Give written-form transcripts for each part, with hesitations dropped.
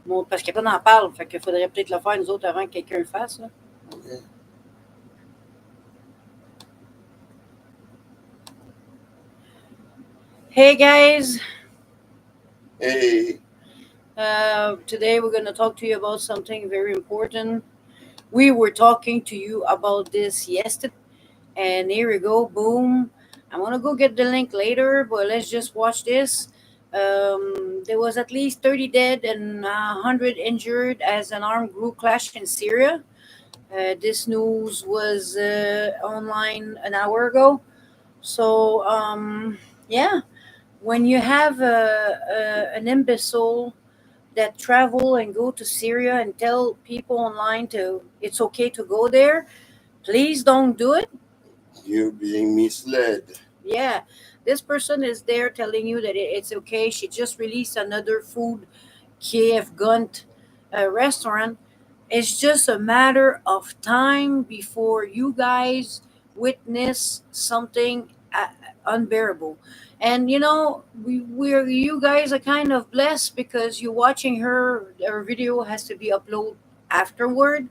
Bon, parce que personne n'en parle, fait qu'il faudrait peut-être le faire nous autres avant que quelqu'un le fasse. Là. Okay. Hey guys, Hey. today we're going to talk to you about something very important. We were talking to you about this yesterday, and here we go, boom. I'm going to go get the link later, but let's just watch this. There was at least 30 dead and 100 injured as an armed group clashed in Syria. This news was online an hour ago. So, yeah, when you have an imbecile that travel and go to Syria and tell people online to it's okay to go there, please don't do it. You're being misled. Yeah, this person is there telling you that it's okay. She just released another food Kiev Gunt restaurant. It's just a matter of time before you guys witness something unbearable. And you know, we're you guys are kind of blessed because you're watching her video has to be uploaded afterward.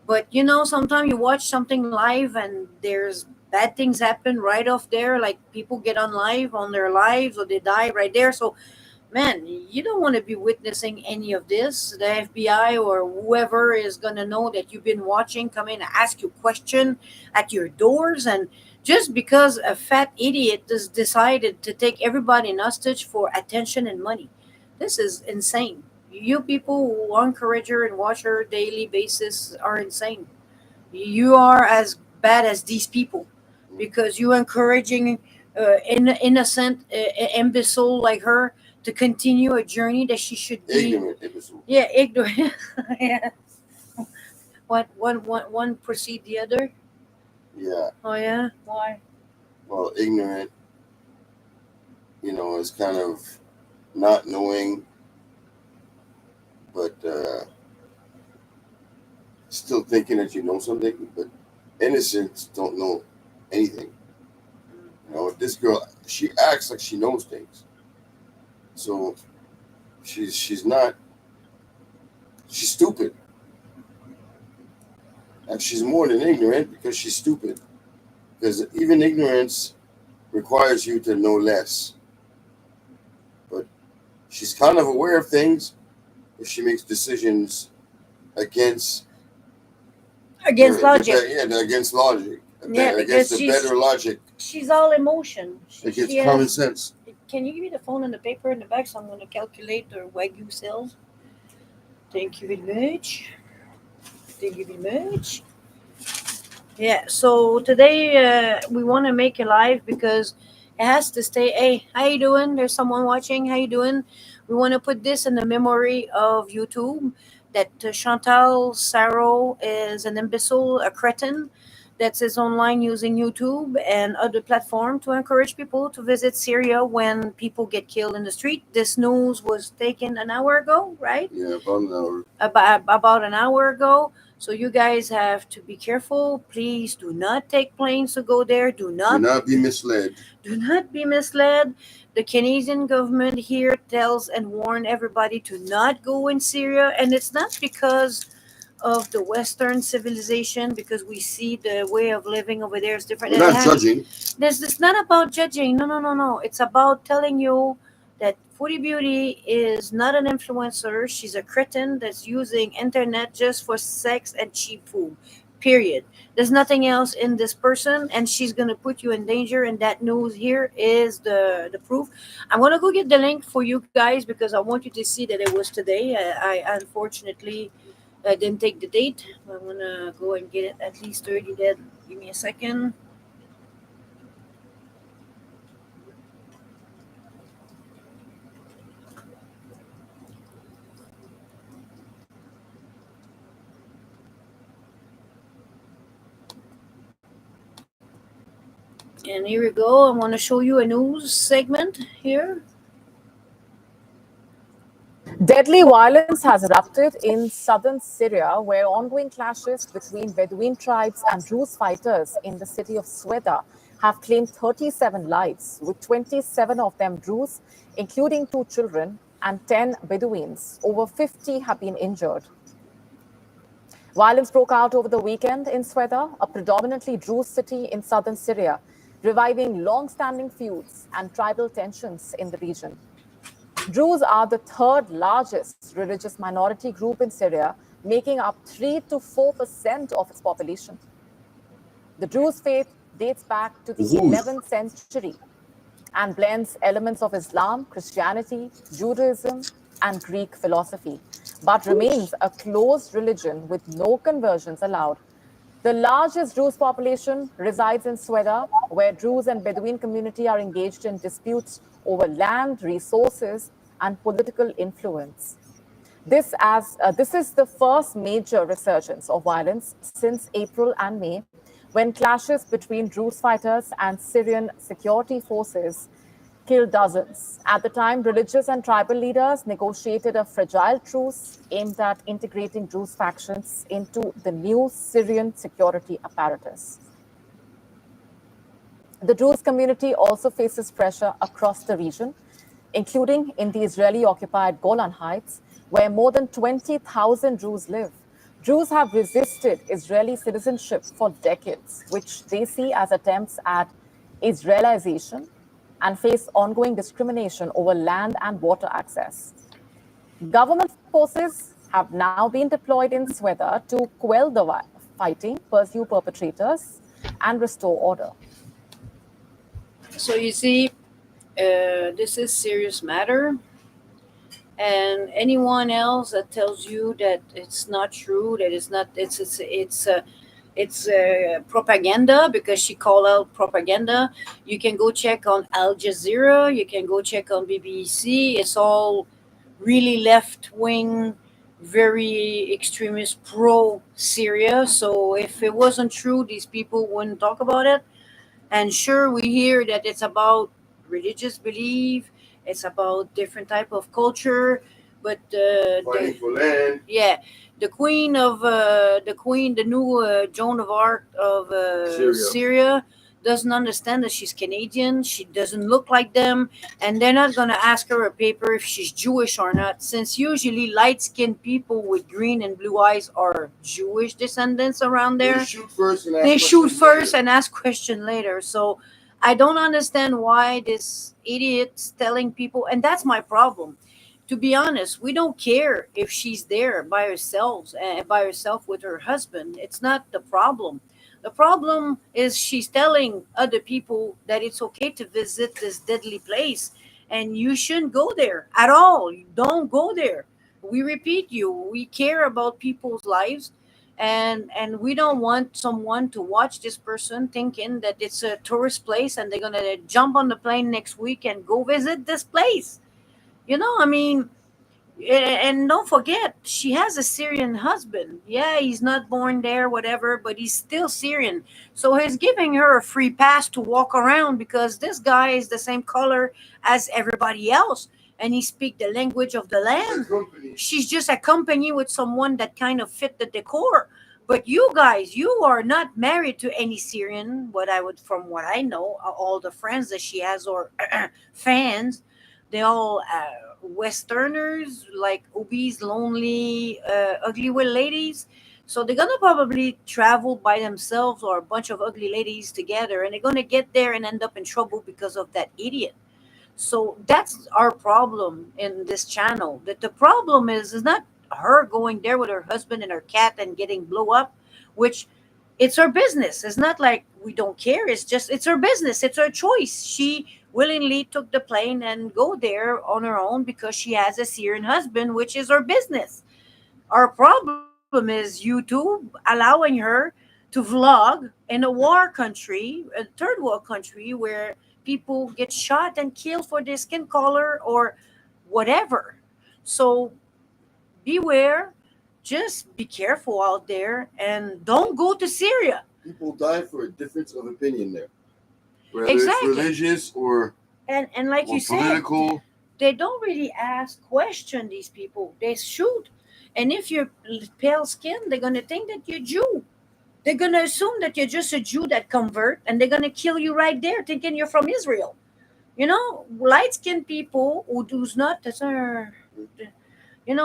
But you know, sometimes you watch something live and there's bad things happen right off there, like people get on live on their lives or they die right there. So man, you don't want to be witnessing any of this. The FBI or whoever is going to know that you've been watching come in and ask you question at your doors. And just because a fat idiot has decided to take everybody in hostage for attention and money. This is insane. You people who encourage her and watch her daily basis are insane. You are as bad as these people because you encouraging innocent imbecile like her to continue a journey that she should be. Ignorant imbecile. Yeah, ignorant. Yeah. One precede the other. Yeah. Oh yeah. Why? Well, ignorant, is kind of not knowing, but still thinking that you know something. But innocents don't know anything. This girl, she acts like she knows things. So she's not. She's stupid. And she's more than ignorant because she's stupid. Because even ignorance requires you to know less. But she's kind of aware of things, but she makes decisions against logic. Against logic. Yeah, because against the better logic. She's all emotion. Against common sense. Can you give me the phone and the paper in the back so I'm going to calculate the Wagyu sales? Thank you very much. Thank you very much. Yeah, so today we want to make it live because it has to stay. Hey, how you doing? There's someone watching. How you doing? We want to put this in the memory of YouTube that Chantal Sarro is an imbecile, a cretin that is online using YouTube and other platform to encourage people to visit Syria when people get killed in the street. This news was taken an hour ago, right? Yeah, about an hour. About an hour ago. So you guys have to be careful. Please do not take planes to go there. Do not be misled. Do not be misled. The Canadian government here tells and warn everybody to not go in Syria, and it's not because of the Western civilization, because we see the way of living over there is different. We're not judging. It's not about judging. No, no, no, no. It's about telling you that Foodie Beauty is not an influencer. She's a cretin that's using internet just for sex and cheap food. Period. There's nothing else in this person, and she's gonna put you in danger. And that news here is the proof. I'm gonna go get the link for you guys because I want you to see that it was today. I unfortunately I didn't take the date. I'm gonna go and get it at least 30 dead. Give me a second. And here we go. I want to show you a news segment here. Deadly violence has erupted in southern Syria, where ongoing clashes between Bedouin tribes and Druze fighters in the city of Sweda have claimed 37 lives, with 27 of them Druze, including 2 children, and 10 Bedouins. Over 50 have been injured. Violence broke out over the weekend in Sweda, a predominantly Druze city in southern Syria, reviving long standing feuds and tribal tensions in the region. Druze are the third largest religious minority group in Syria, making up 3 to 4% of its population. The Druze faith dates back to the Zeus. 11th century and blends elements of Islam, Christianity, Judaism, and Greek philosophy, but remains a closed religion with no conversions allowed. The largest Druze population resides in Sweda, where Druze and Bedouin community are engaged in disputes over land, resources, and political influence. This is the first major resurgence of violence since April and May, when clashes between Druze fighters and Syrian security forces killed dozens. At the time, religious and tribal leaders negotiated a fragile truce aimed at integrating Druze factions into the new Syrian security apparatus. The Druze community also faces pressure across the region, including in the Israeli occupied Golan Heights, where more than 20,000 Druze live. Druze have resisted Israeli citizenship for decades, which they see as attempts at Israelization, and face ongoing discrimination over land and water access. Government forces have now been deployed in Sweda to quell the fighting, pursue perpetrators, and restore order. So you see, this is serious matter, and anyone else that tells you that it's not true, that it's not, it's propaganda, because she called out propaganda. You can go check on Al Jazeera. You can go check on BBC. It's all really left wing, very extremist pro Syria. So if it wasn't true, these people wouldn't talk about it. And sure, we hear that it's about religious belief, it's about different type of culture, but Fighting for land. yeah, the new Joan of Arc of Syria doesn't understand that she's Canadian. She doesn't look like them, and they're not gonna ask her a paper if she's Jewish or not. Since usually light-skinned people with green and blue eyes are Jewish descendants around there. They shoot first and ask question later. So I don't understand why this idiot's telling people, and that's my problem. To be honest, we don't care if she's there by herself with her husband. It's not the problem. The problem is she's telling other people that it's okay to visit this deadly place, and you shouldn't go there at all. Don't go there. We repeat you. We care about people's lives, and we don't want someone to watch this person thinking that it's a tourist place and they're gonna jump on the plane next week and go visit this place. I mean, and don't forget, she has a Syrian husband. Yeah, he's not born there, whatever, but he's still Syrian. So he's giving her a free pass to walk around because this guy is the same color as everybody else, and he speaks the language of the land. She's just accompanied with someone that kind of fit the decor. But you guys, you are not married to any Syrian. From what I know, all the friends that she has or fans, they all Westerners, like obese, lonely, ugly ladies. So they're gonna probably travel by themselves or a bunch of ugly ladies together, and they're gonna get there and end up in trouble because of that idiot. So that's our problem in this channel. That the problem is not her going there with her husband and her cat and getting blow up, which it's her business. It's not like we don't care. It's just it's her business. It's her choice. She willingly took the plane and go there on her own because she has a Syrian husband, which is her business. Our problem is YouTube allowing her to vlog in a war country, a third world country where people get shot and killed for their skin color or whatever. So beware, just be careful out there and don't go to Syria. People die for a difference of opinion there, whether Exactly. it's religious And like or you said, political. they don't really ask question these people. They shoot. And if you're pale skin, they're gonna think that you're Jew. They're gonna assume that you're just a Jew that convert, and they're gonna kill you right there, thinking you're from Israel. Light skinned people who does not,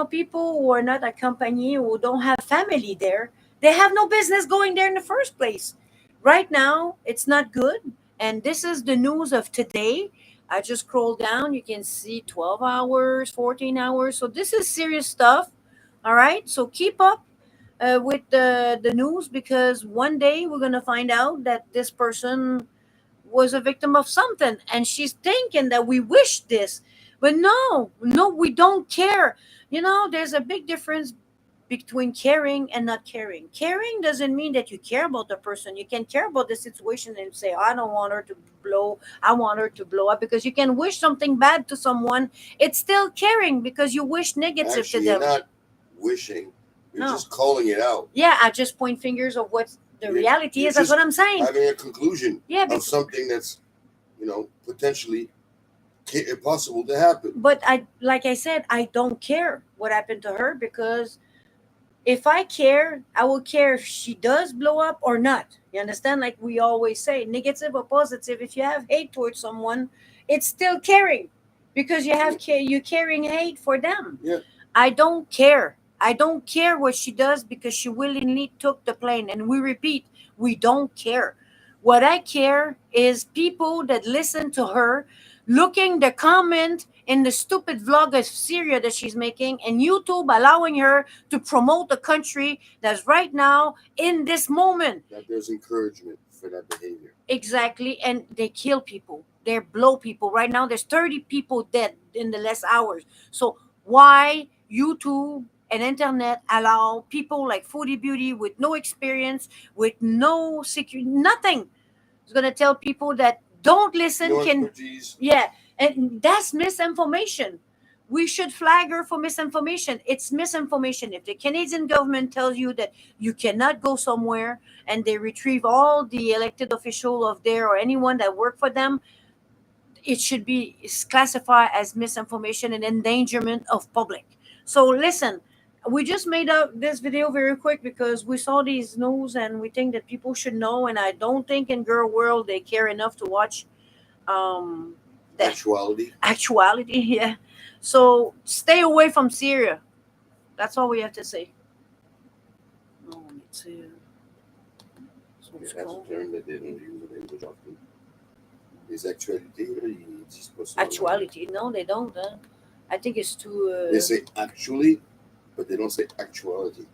people who are not accompanied, who don't have family there, they have no business going there in the first place. Right now, it's not good. And this is the news of today. I just scroll down. You can see 12 hours, 14 hours. So this is serious stuff. All right. So keep up with the news, because one day we're going to find out that this person was a victim of something, and she's thinking that we wish this. But no, no, we don't care. There's a big difference between caring and not caring. Caring doesn't mean that you care about the person. You can care about the situation and say, I don't want her to blow, I want her to blow up, because you can wish something bad to someone. It's still caring because you wish negative to Actually, you're them. not wishing. You're No. just calling it out. Yeah, I just point fingers of what the reality You're is. That's just what I'm saying. having a conclusion Yeah, of something that's, potentially possible to happen. but like I said, I don't care what happened to her, because if I care, I will care if she does blow up or not. You understand? Like we always say, negative or positive. If you have hate towards someone, it's still caring, because you're carrying hate for them. Yeah. I don't care. I don't care what she does, because she willingly took the plane. And we repeat, we don't care. What I care is people that listen to her, looking the comment in the stupid vlog of Syria that she's making, and YouTube allowing her to promote the country that's right now in this moment. That there's encouragement for that behavior. Exactly, and they kill people. They blow people. Right now, there's 30 people dead in the last hours. So why YouTube and internet allow people like Foodie Beauty with no experience, with no security, nothing? It's gonna tell people that don't listen. No Can expertise. Yeah, and that's misinformation. We should flag her for misinformation. It's misinformation. If the Canadian government tells you that you cannot go somewhere, and they retrieve all the elected official of there or anyone that work for them, it should be classified as misinformation and endangerment of public. So listen, we just made up this video very quick because we saw these news and we think that people should know, and I don't think in girl world they care enough to watch the Actuality. yeah. So stay away from Syria. That's all we have to say. No, it's Yeah, that's a term that they don't use in language often. Is actualité, là, ils disent pas ça. Actuality. No, they don't. I think it's too. They say actually, but they don't say actuality.